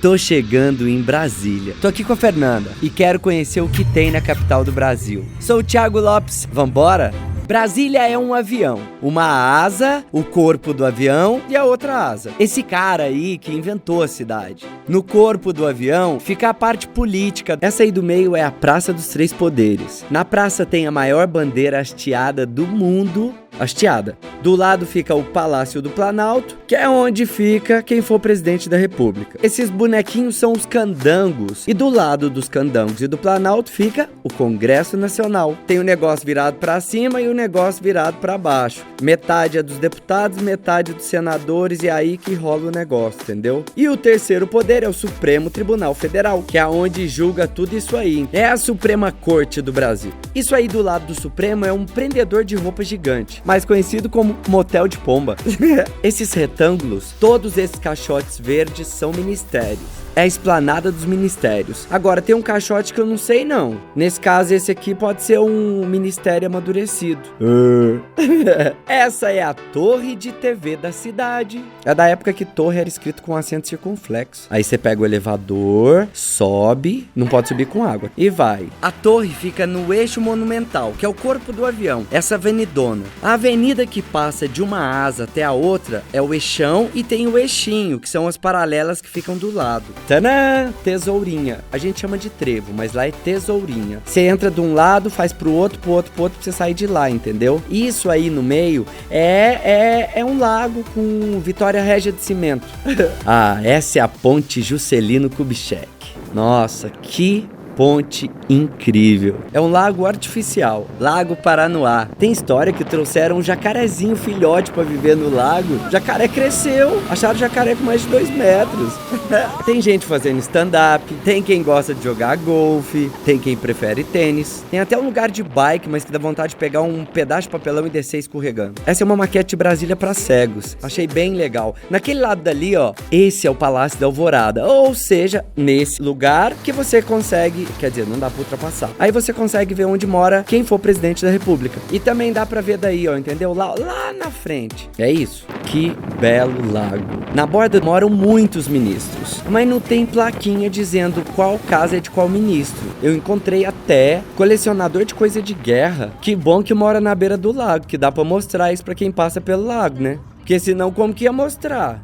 Tô chegando em Brasília. Tô aqui com a Fernanda e quero conhecer o que tem na capital do Brasil. Sou o Thiago Lopes. Vambora? Brasília é um avião, uma asa, o corpo do avião e a outra asa. Esse cara aí que inventou a cidade. No corpo do avião fica a parte política. Essa aí do meio é a Praça dos Três Poderes. Na praça tem a maior bandeira hasteada do mundo. Hasteada. Do lado fica o Palácio do Planalto, que é onde fica quem for presidente da República. Esses bonequinhos são os candangos. E do lado dos candangos e do Planalto fica o Congresso Nacional. Tem o negócio virado pra cima e o negócio virado pra baixo. Metade é dos deputados, metade dos senadores, e é aí que rola o negócio, entendeu? E o terceiro poder é o Supremo Tribunal Federal, que é onde julga tudo isso aí. É a Suprema Corte do Brasil. Isso aí do lado do Supremo é um prendedor de roupa gigante, mais conhecido como motel de pomba. Esses retângulos, todos esses caixotes verdes são ministérios. É a esplanada dos ministérios. Agora, tem um caixote que eu não sei não. Nesse caso, esse aqui pode ser um ministério amadurecido. Essa é a torre de TV da cidade. É da época que torre era escrito com acento circunflexo. Aí você pega o elevador, sobe, não pode subir com água, e vai. A torre fica no eixo monumental, que é o corpo do avião. Essa avenidona. A avenida que passa de uma asa até a outra é o eixão, e tem o eixinho, que são as paralelas que ficam do lado. Tanã! Tesourinha. A gente chama de trevo, mas lá é tesourinha. Você entra de um lado, faz pro outro, pra você sair de lá, entendeu? Isso aí no meio é um lago com Vitória Régia de cimento. Ah, essa é a ponte Juscelino Kubitschek. Nossa, que ponte incrível. É um lago artificial, Lago Paranoá. Tem história que trouxeram um jacarezinho filhote pra viver no lago. O jacaré cresceu, acharam o jacaré com mais de 2 metros. Tem gente fazendo stand-up, tem quem gosta de jogar golfe, tem quem prefere tênis. Tem até um lugar de bike, mas que dá vontade de pegar um pedaço de papelão e descer escorregando. Essa é uma maquete de Brasília pra cegos. Achei bem legal. Naquele lado dali, ó, esse é o Palácio da Alvorada. Ou seja, nesse lugar que você consegue, quer dizer, não dá pra ultrapassar. Aí você consegue ver onde mora quem for presidente da República. E também dá pra ver daí, ó, entendeu? Lá na frente. É isso. Que belo lago. Na borda moram muitos ministros, mas não tem plaquinha dizendo qual casa é de qual ministro. Eu encontrei até colecionador de coisa de guerra. Que bom que mora na beira do lago, que dá pra mostrar isso pra quem passa pelo lago, né? Porque senão como que ia mostrar?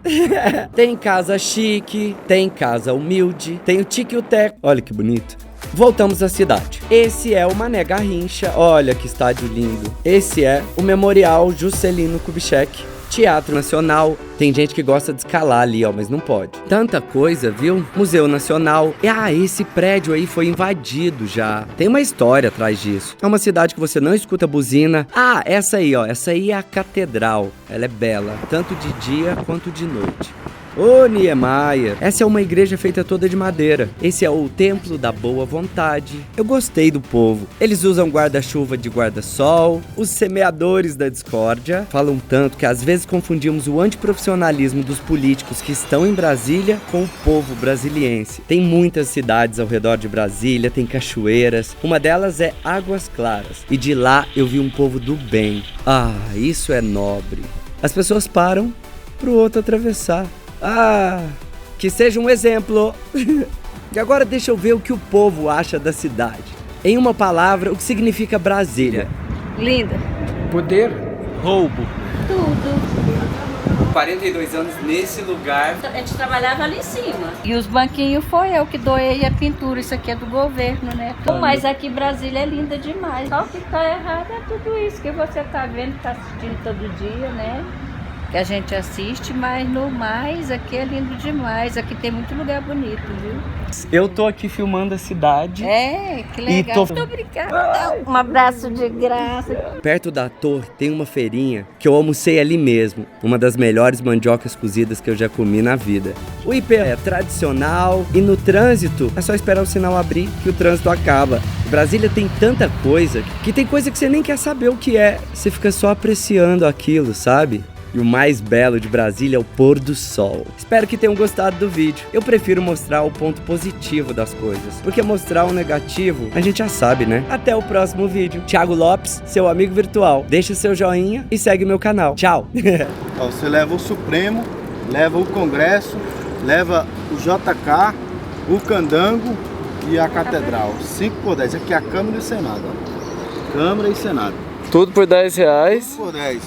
Tem casa chique, tem casa humilde, tem o tique e o teco. Olha que bonito. Voltamos à cidade. Esse é o Mané Garrincha. Olha que estádio lindo. Esse é o Memorial Juscelino Kubitschek. Teatro Nacional. Tem gente que gosta de escalar ali, ó, mas não pode. Tanta coisa, viu? Museu Nacional. Esse prédio aí foi invadido já. Tem uma história atrás disso. É uma cidade que você não escuta buzina. Essa aí, ó. Essa aí é a catedral. Ela é bela, tanto de dia quanto de noite. Ô Niemeyer, essa é uma igreja feita toda de madeira. Esse é o Templo da Boa Vontade. Eu gostei do povo. Eles usam guarda-chuva de guarda-sol. Os semeadores da discórdia falam tanto que às vezes confundimos o antiprofissionalismo dos políticos que estão em Brasília com o povo brasiliense. Tem muitas cidades ao redor de Brasília, tem cachoeiras. Uma delas é Águas Claras. E de lá eu vi um povo do bem. Isso é nobre. As pessoas param pro outro atravessar. Que seja um exemplo. E agora deixa eu ver o que o povo acha da cidade. Em uma palavra, o que significa Brasília? Linda. Poder. Roubo. Tudo. 42 anos nesse lugar. A gente trabalhava ali em cima. E os banquinhos foi eu que doei a pintura. Isso aqui é do governo, né? Mas aqui Brasília é linda demais. Só o que tá errado é tudo isso que você tá vendo, tá assistindo todo dia, né? Que a gente assiste, mas no mais, aqui é lindo demais. Aqui tem muito lugar bonito, viu? Eu tô aqui filmando a cidade. Que legal. Muito obrigada. Um abraço de graça. Perto da torre tem uma feirinha que eu almocei ali mesmo. Uma das melhores mandiocas cozidas que eu já comi na vida. O IP é tradicional e no trânsito é só esperar o sinal abrir que o trânsito acaba. Brasília tem tanta coisa que tem coisa que você nem quer saber o que é. Você fica só apreciando aquilo, sabe? E o mais belo de Brasília é o pôr do sol. Espero que tenham gostado do vídeo. Eu prefiro mostrar o ponto positivo das coisas, porque mostrar o negativo a gente já sabe, né? Até o próximo vídeo. Thiago Lopes, seu amigo virtual. Deixa seu joinha e segue meu canal. Tchau! Você leva o Supremo, leva o Congresso leva o JK, o Candango e a Catedral. 5 por 10. Aqui é a Câmara e o Senado. Ó. Câmara e Senado. Tudo por R$10. Tudo por 10.